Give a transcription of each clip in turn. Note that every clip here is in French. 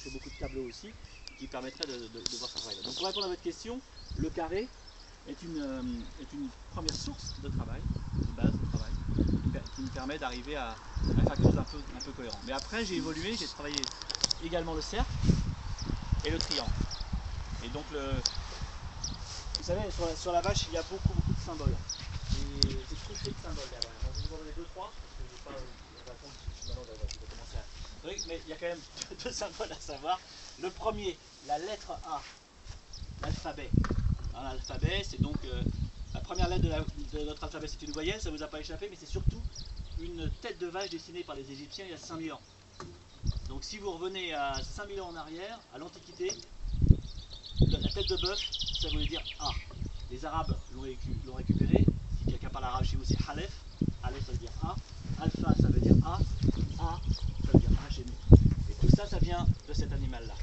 je fais beaucoup de tableaux aussi, qui permettraient de voir ça. Donc pour répondre à votre question, le carré est une première source de travail, de base de travail, qui me permet d'arriver à faire quelque chose d'un peu cohérent. Mais après j'ai évolué, j'ai travaillé également le cercle et le triangle. Et donc vous savez, sur la vache, il y a beaucoup de symboles. Et j'ai couché de symboles là-bas. Moi, je vais vous en donner 2-3, parce que je n'ai pas la réponse maintenant de commencer à... Oui, mais il y a quand même deux symboles à savoir. Le premier, la lettre A, l'alphabet. L'alphabet, c'est donc la première lettre de notre alphabet, c'est une voyelle, ça ne vous a pas échappé, mais c'est surtout une tête de vache dessinée par les Égyptiens il y a 5000 ans. Donc si vous revenez à 5000 ans en arrière, à l'Antiquité, la tête de bœuf, ça voulait dire A. Les Arabes l'ont récupéré. Si quelqu'un parle arabe chez vous, c'est Halef. Halef, ça veut dire A. Alpha, ça veut dire A. A, ça veut dire A chez nous. Et tout ça, ça vient de cet animal-là.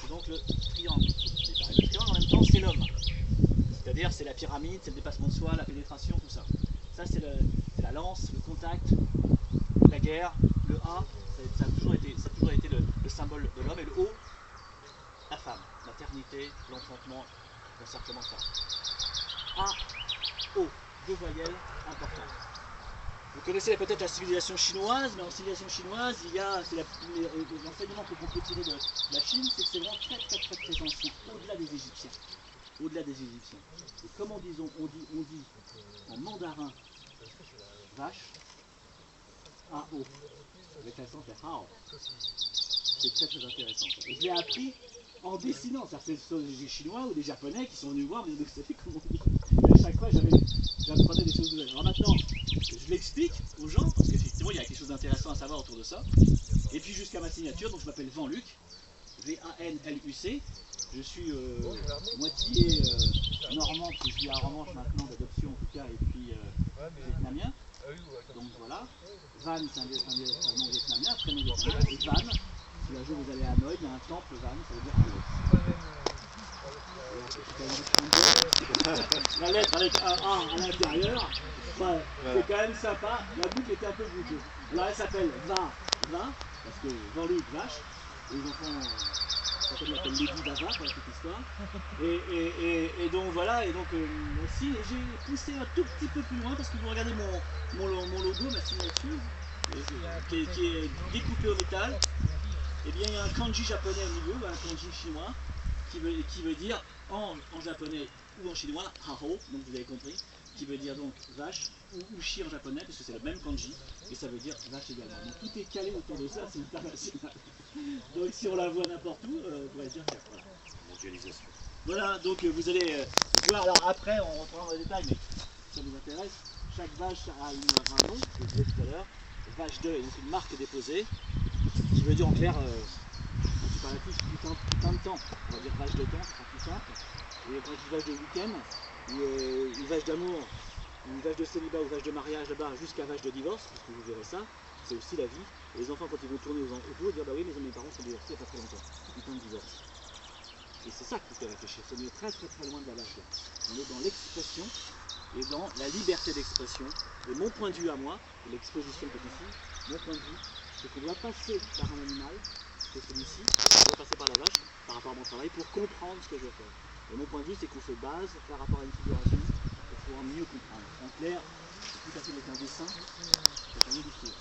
C'est donc le triangle. Et le triangle, en même temps, c'est l'homme. C'est-à-dire, c'est la pyramide, c'est le dépassement de soi, la pénétration, tout ça. Ça, c'est la lance, le contact, la guerre, le A. Ça a toujours été le symbole de l'homme. Et le O, la femme, maternité, l'enfantement, l'encerclement de femme. A, O, deux voyelles importantes. Vous connaissez peut-être la civilisation chinoise, mais en civilisation chinoise, il y a l'enseignement qu'on peut tirer de la Chine, c'est que c'est vraiment très ancien, au-delà des Égyptiens. Au-delà des Égyptiens. Et comme on dit en mandarin vache, A-O, avec l'accent fait Hao. C'est très intéressant. Et je l'ai appris en dessinant. C'est des Chinois ou des Japonais qui sont venus voir, mais vous savez comment on dit. Et à chaque fois, j'apprenais des choses nouvelles. Alors maintenant, je l'explique aux gens, parce qu'effectivement, il y a quelque chose d'intéressant à savoir autour de ça. Et puis jusqu'à ma signature, donc je m'appelle Vanluc, V-A-N-L-U-C. Je suis moitié normand, puis je vis à Romanche maintenant, d'adoption en tout cas, et puis vietnamien. Donc voilà. Van, c'est un nom vietnamien, un prénom vietnamien, et Van. Si un jour vous allez à Hanoï, il y a un temple Van, ça veut dire Hanoï. La lettre avec un A à l'intérieur, ouais, c'est quand même sympa. La boucle était un peu bouclée. Alors elle s'appelle Vin, parce que Vanluc, vache. Les enfants, certains l'appellent Lady Dava pour la petite histoire. Et donc voilà, et donc aussi j'ai poussé un tout petit peu plus loin parce que vous regardez mon logo, ma signature, qui est découpé au métal. Et bien il y a un kanji japonais au milieu, un kanji chinois, qui veut dire en japonais ou en chinois, hao, donc vous avez compris, qui veut dire donc vache, ou ushi en japonais, parce que c'est le même kanji, et ça veut dire vache également. Donc tout est calé autour de ça, c'est international. Donc si on la voit n'importe où, on pourrait dire que voilà. Mondialisation. Voilà, donc vous allez voir, alors après on rentrera dans les détails, mais ça vous intéresse, chaque vache a un nom, je le disais tout à l'heure, vache 2 est donc une marque déposée, qui veut dire en clair, antiparatif, putain de temps, on va dire vache de temps, c'est pas plus simple, et quand je dis vache de week-end, ou une vache d'amour, une vache de célibat ou vache de mariage là-bas, jusqu'à vache de divorce, parce que vous verrez ça, c'est aussi la vie, et les enfants quand ils vont tourner autour, ils dire bah oui, mes parents sont divorcés il n'y a pas très longtemps, putain de divorce. Et c'est ça qu'il faut réfléchir, on est très loin de la vache là. On est dans l'expression et dans la liberté d'expression. Et mon point de vue à moi, et l'exposition que ici, mon point de vue, c'est qu'on doit passer par un animal, c'est celui-ci, on doit passer par la vache, par rapport à mon travail, pour comprendre ce que je veux faire. Et mon point de vue, c'est qu'on se base par rapport à une figuration pour pouvoir mieux comprendre. En clair, c'est tout à fait avec un dessin, c'est rien du tout.